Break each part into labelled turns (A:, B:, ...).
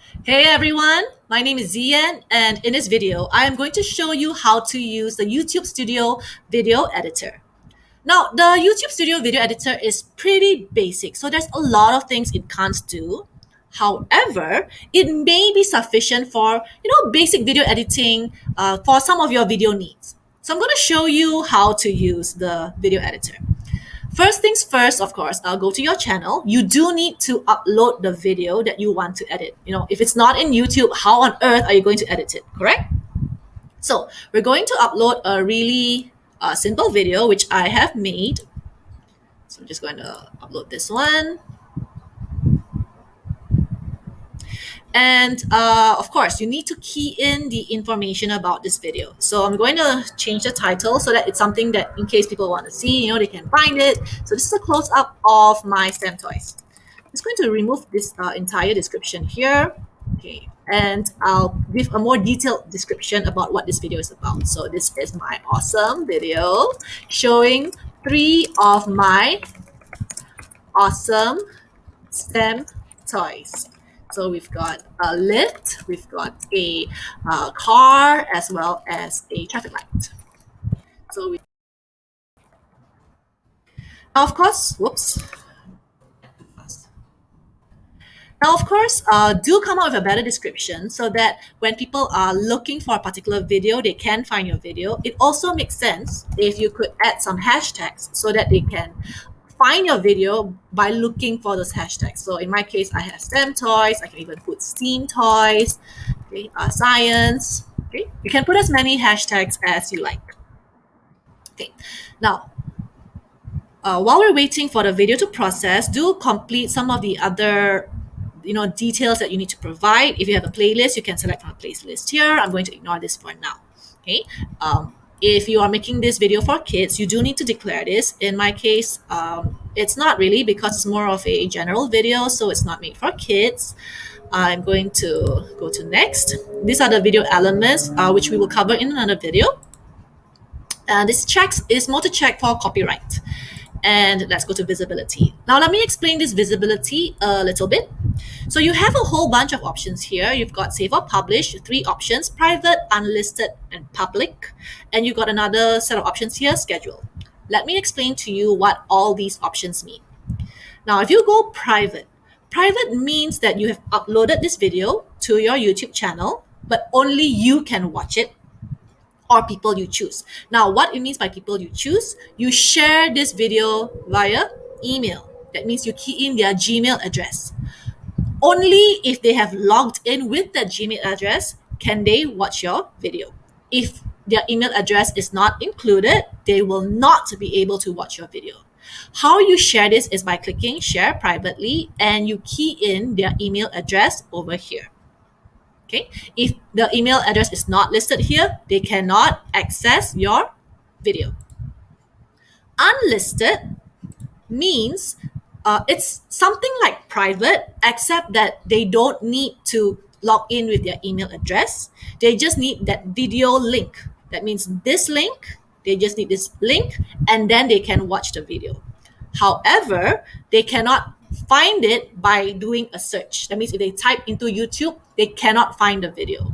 A: Hey everyone, my name is ZYEN, and in this video, I am going to show you how to use the YouTube Studio video editor. Now, the YouTube Studio video editor is pretty basic, so there's a lot of things it can't do. However, it may be sufficient for basic video editing for some of your video needs. So I'm going to show you how to use the video editor. First things first, of course, go to your channel. You do need to upload the video that you want to edit. If it's not in YouTube, how on earth are you going to edit it, correct? So we're going to upload a really simple video, which I have made. So I'm just going to upload this one. And of course, you need to key in the information about this video. So I'm going to change the title so that it's something that in case people want to see, they can find it. So this is a close-up of my STEM toys. I'm just going to remove this entire description here. Okay, and I'll give a more detailed description about what this video is about. So this is my awesome video showing 3 of my awesome STEM toys. So we've got a lift, we've got a car, as well as a traffic light. So now, of course, do come up with a better description so that when people are looking for a particular video, they can find your video. It also makes sense if you could add some hashtags so that they can find your video by looking for those hashtags. So in my case, I have STEM toys. I can even put STEAM toys, okay, science. Okay, you can put as many hashtags as you like. Okay, now while we're waiting for the video to process, do complete some of the other details that you need to provide. If you have a playlist, you can select from a playlist here. I'm going to ignore this for now. Okay. If you are making this video for kids, you do need to declare this. In my case, it's not really because it's more of a general video, so it's not made for kids. I'm going to go to next. These are the video elements, which we will cover in another video. This is more to check for copyright. And let's go to visibility. Now let me explain this visibility a little bit. So you have a whole bunch of options here. You've got save or publish, 3 options: private, unlisted, and public. And you've got another set of options here, schedule. Let me explain to you what all these options mean. Now, if you go private means that you have uploaded this video to your YouTube channel, but only you can watch it, or people you choose. Now, what it means by people you choose, you share this video via email. That means you key in their Gmail address. Only if they have logged in with that Gmail address can they watch your video. If their email address is not included, they will not be able to watch your video. How you share this is by clicking share privately, and you key in their email address over here. Okay, if the email address is not listed here, they cannot access your video. Unlisted means it's something like private, except that they don't need to log in with their email address. They just need that video link. That means this link, they just need this link, and then they can watch the video. However, they cannot find it by doing a search. That means if they type into YouTube, they cannot find the video.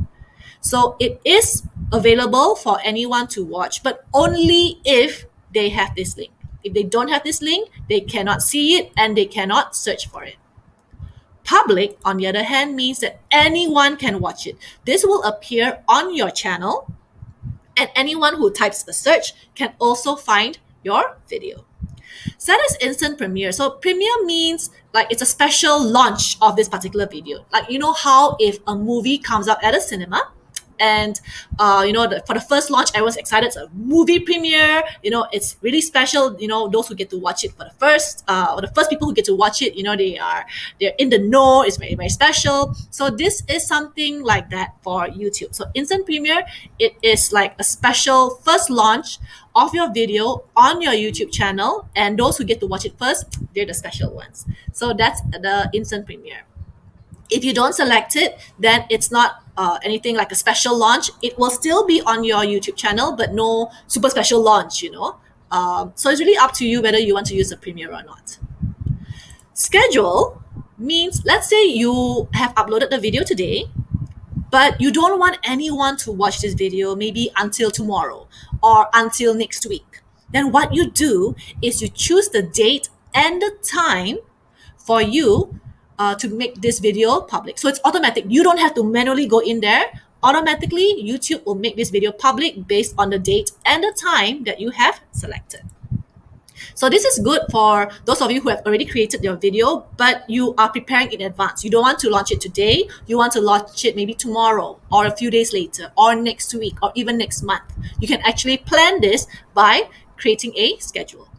A: So it is available for anyone to watch, but only if they have this link. If they don't have this link, they cannot see it and they cannot search for it. Public, on the other hand, means that anyone can watch it. This will appear on your channel, and anyone who types a search can also find your video. Set as instant premiere. So premiere means like it's a special launch of this particular video. Like, how if a movie comes out at a cinema, and for the first launch, I was excited. It's a movie premiere. It's really special. Those who get to watch it for the first people who get to watch it. They're in the know. It's very, very special. So this is something like that for YouTube. So instant premiere, it is like a special first launch of your video on your YouTube channel, and those who get to watch it first, they're the special ones. So that's the instant premiere. If you don't select it, then it's not anything like a special launch. It will still be on your YouTube channel, but no super special launch, So it's really up to you whether you want to use the premiere or not. Schedule means, let's say you have uploaded the video today, but you don't want anyone to watch this video maybe until tomorrow or until next week. Then what you do is you choose the date and the time for you to make this video public. So it's automatic. You don't have to manually go in there. Automatically, YouTube will make this video public based on the date and the time that you have selected. So this is good for those of you who have already created your video, but you are preparing in advance. You don't want to launch it today. You want to launch it maybe tomorrow or a few days later or next week or even next month. You can actually plan this by creating a schedule.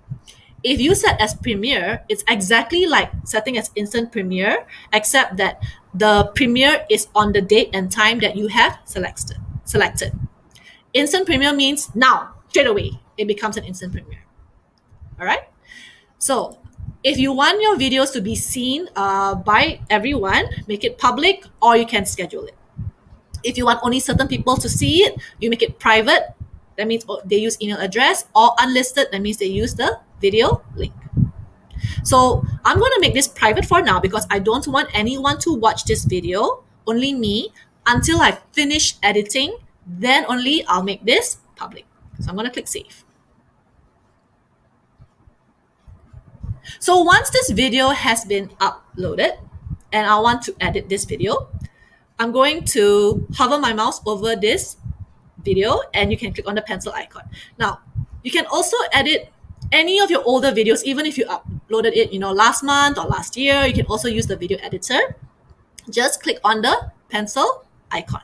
A: If you set as premiere, it's exactly like setting as instant premiere, except that the premiere is on the date and time that you have selected. Instant premiere means now, straight away, it becomes an instant premiere. All right. So if you want your videos to be seen by everyone, make it public, or you can schedule it. If you want only certain people to see it, you make it private. That means they use email address, or unlisted. That means they use the video link. So I'm going to make this private for now because I don't want anyone to watch this video, only me, until I finish editing. Then only I'll make this public. So I'm going to click save. So once this video has been uploaded and I want to edit this video, I'm going to hover my mouse over this video and you can click on the pencil icon. Now, you can also edit any of your older videos, even if you uploaded it, last month or last year. You can also use the video editor. Just click on the pencil icon.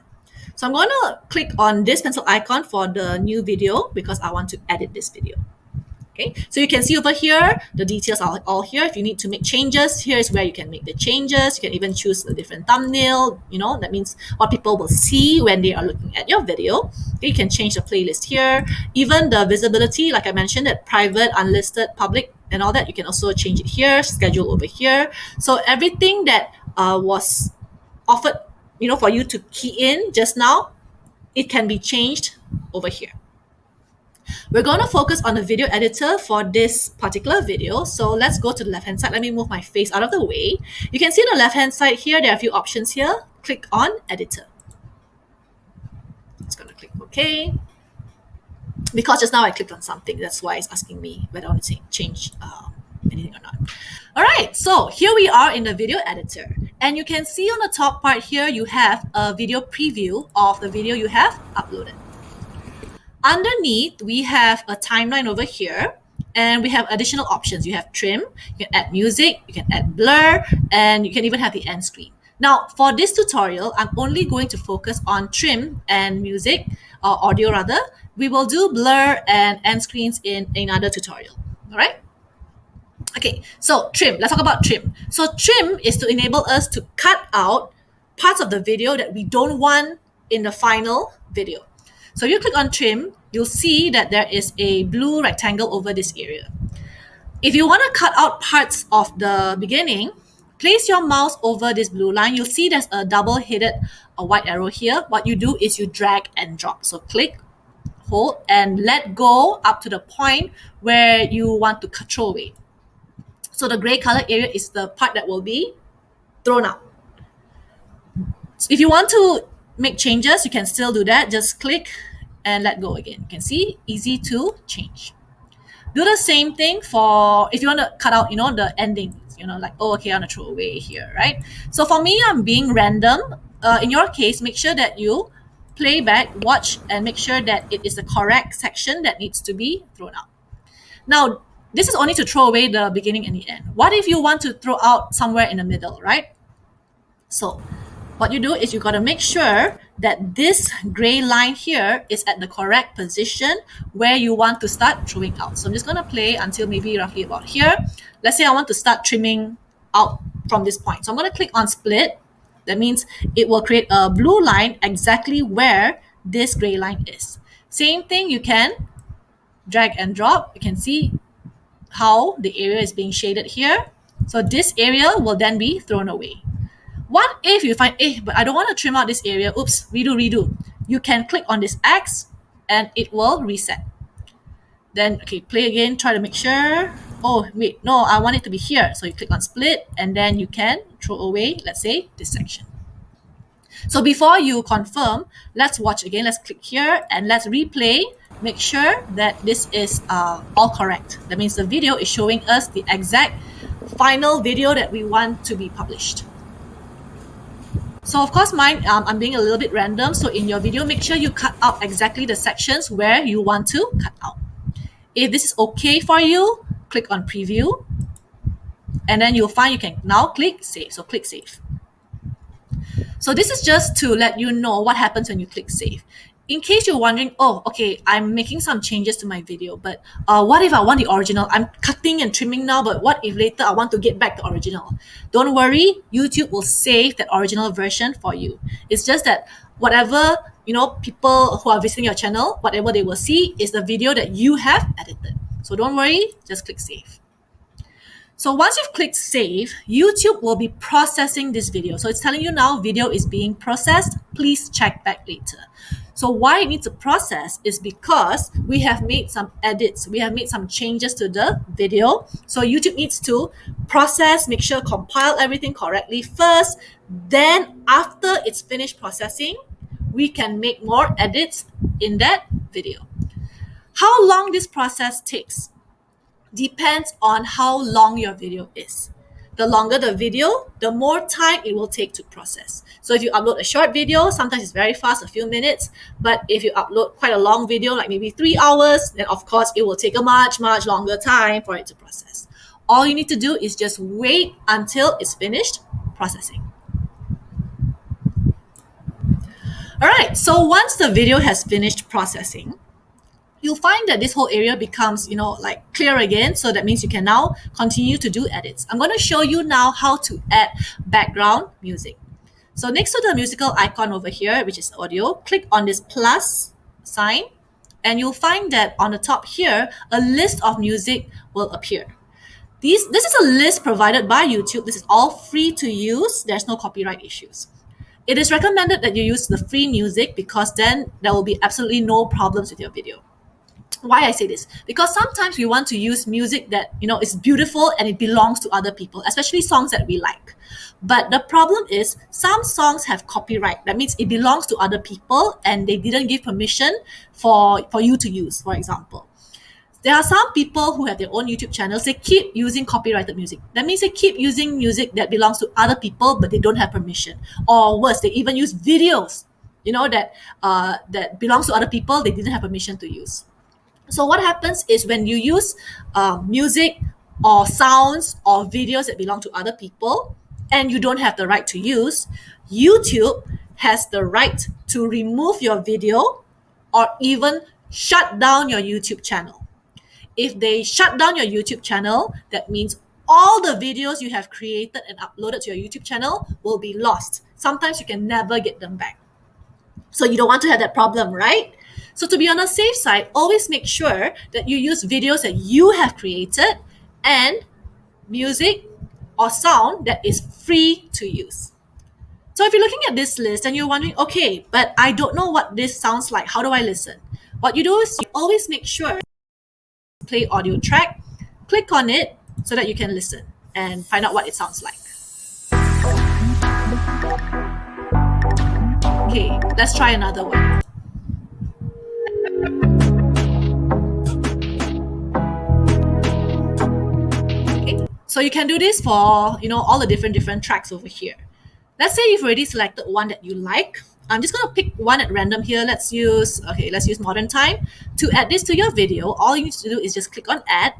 A: So I'm going to click on this pencil icon for the new video because I want to edit this video. Okay, so you can see over here, the details are all here. If you need to make changes, here's where you can make the changes. You can even choose a different thumbnail. That means what people will see when they are looking at your video. Okay, you can change the playlist here. Even the visibility, like I mentioned, that private, unlisted, public, and all that, you can also change it here, schedule over here. So everything that was offered, for you to key in just now, it can be changed over here. We're going to focus on the video editor for this particular video. So let's go to the left-hand side. Let me move my face out of the way. You can see on the left-hand side here, there are a few options here. Click on editor. It's going to click OK. Because just now I clicked on something. That's why it's asking me whether I want to change anything or not. All right, so here we are in the video editor. And you can see on the top part here, you have a video preview of the video you have uploaded. Underneath, we have a timeline over here, and we have additional options. You have trim, you can add music, you can add blur, and you can even have the end screen. Now, for this tutorial, I'm only going to focus on trim and music, or audio rather. We will do blur and end screens in another tutorial, all right? Okay, so trim, let's talk about trim. So trim is to enable us to cut out parts of the video that we don't want in the final video. So if you click on trim, you'll see that there is a blue rectangle over this area. If you want to cut out parts of the beginning, place your mouse over this blue line. You'll see there's a double-headed white arrow here. What you do is you drag and drop. So click, hold, and let go up to the point where you want to throw away. So the gray color area is the part that will be thrown out. So if you want to make changes, you can still do that. Just click and let go again. You can see, easy to change. Do the same thing for if you want to cut out, the endings, like, oh, okay, I want to throw away here, right? So for me, I'm being random. In your case, make sure that you play back, watch, and make sure that it is the correct section that needs to be thrown out. Now, this is only to throw away the beginning and the end. What if you want to throw out somewhere in the middle, right? So what you do is you got to make sure that this gray line here is at the correct position where you want to start throwing out. So I'm just going to play until maybe roughly about here. Let's say I want to start trimming out from this point. So I'm going to click on split. That means it will create a blue line exactly where this gray line is. Same thing, you can drag and drop. You can see how the area is being shaded here. So this area will then be thrown away. What if you find, but I don't want to trim out this area. Oops, redo. You can click on this X and it will reset. Then, okay, play again, try to make sure. oh wait, no, I want it to be here. So you click on split and then you can throw away, let's say, this section. So before you confirm, let's watch again. Let's click here and let's replay. Make sure that this is all correct. That means the video is showing us the exact final video that we want to be published. So of course mine, I'm being a little bit random. So in your video, make sure you cut out exactly the sections where you want to cut out. If this is okay for you, click on preview. And then you'll find you can now click save. So click save. So this is just to let you know what happens when you click save. In case you're wondering, oh, okay, I'm making some changes to my video, but what if I want the original? I'm cutting and trimming now, but what if later I want to get back the original? Don't worry, YouTube will save that original version for you. It's just that whatever, people who are visiting your channel, whatever they will see is the video that you have edited. So don't worry, just click save. So once you've clicked save, YouTube will be processing this video. So it's telling you now video is being processed. Please check back later. So why it needs to process is because we have made some edits. We have made some changes to the video. So YouTube needs to process, make sure compile everything correctly first. Then after it's finished processing, we can make more edits in that video. How long this process takes depends on how long your video is. The longer the video, the more time it will take to process. So if you upload a short video, sometimes it's very fast, a few minutes. But if you upload quite a long video, like maybe 3 hours, then of course it will take a much, much longer time for it to process. All you need to do is just wait until it's finished processing. All right, so once the video has finished processing, you'll find that this whole area becomes, clear again. So that means you can now continue to do edits. I'm going to show you now how to add background music. So next to the musical icon over here, which is audio, click on this plus sign, and you'll find that on the top here, a list of music will appear. This is a list provided by YouTube. This is all free to use. There's no copyright issues. It is recommended that you use the free music because then there will be absolutely no problems with your video. Why I say this? Because sometimes we want to use music that, is beautiful and it belongs to other people, especially songs that we like. But the problem is some songs have copyright. That means it belongs to other people and they didn't give permission for you to use, for example. There are some people who have their own YouTube channels. They keep using copyrighted music. That means they keep using music that belongs to other people, but they don't have permission. Or worse, they even use videos, that belongs to other people, they didn't have permission to use. So what happens is when you use music or sounds or videos that belong to other people and you don't have the right to use, YouTube has the right to remove your video or even shut down your YouTube channel. If they shut down your YouTube channel, that means all the videos you have created and uploaded to your YouTube channel will be lost. Sometimes you can never get them back. So you don't want to have that problem, right? So to be on the safe side, always make sure that you use videos that you have created and music or sound that is free to use. So if you're looking at this list and you're wondering, okay, but I don't know what this sounds like, how do I listen? What you do is you always make sure to play audio track, click on it so that you can listen and find out what it sounds like. Okay, let's try another one. So you can do this for, all the different tracks over here. Let's say you've already selected one that you like. I'm just going to pick one at random here. Let's use modern time. To add this to your video, all you need to do is just click on add.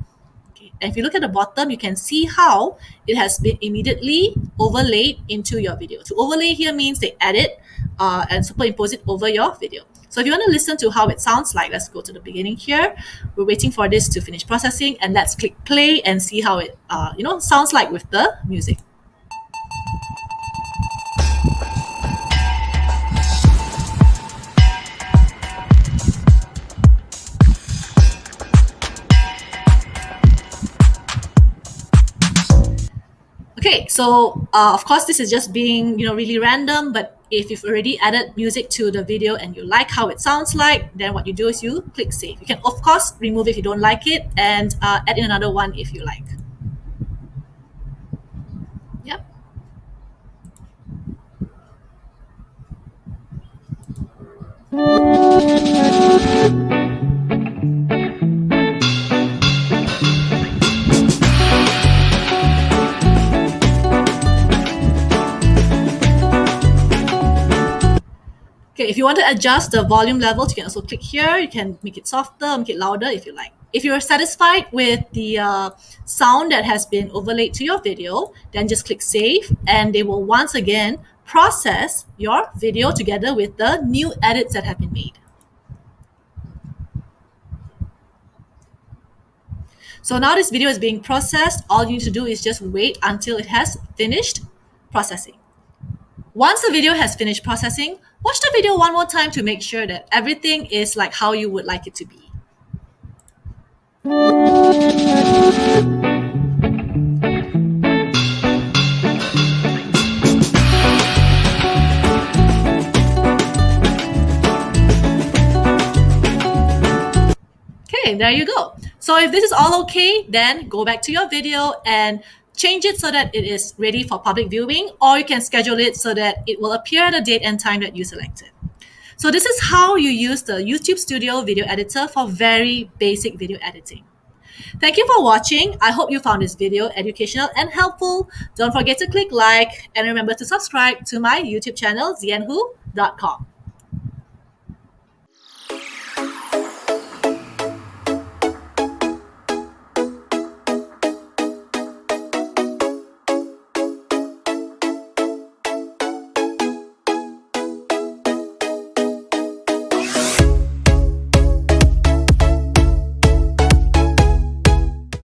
A: Okay. And if you look at the bottom, you can see how it has been immediately overlaid into your video. To overlay here means they add it and superimpose it over your video. So if you want to listen to how it sounds like, let's go to the beginning here. We're waiting for this to finish processing and let's click play and see how it sounds like with the music. Okay, So of course, this is just being really random. But if you've already added music to the video and you like how it sounds like, then what you do is you click save. You can of course remove if you don't like it and add in another one if you like. Yep. Okay, if you want to adjust the volume levels, you can also click here. You can make it softer, make it louder if you like. If you're satisfied with the sound that has been overlaid to your video, then just click save and they will once again process your video together with the new edits that have been made. So now this video is being processed. All you need to do is just wait until it has finished processing. Once the video has finished processing, watch the video one more time to make sure that everything is like how you would like it to be. Okay, there you go. So if this is all okay, then go back to your video and change it so that it is ready for public viewing, or you can schedule it so that it will appear at the date and time that you selected. So this is how you use the YouTube Studio video editor for very basic video editing. Thank you for watching. I hope you found this video educational and helpful. Don't forget to click like and remember to subscribe to my YouTube channel, zyenhu.com.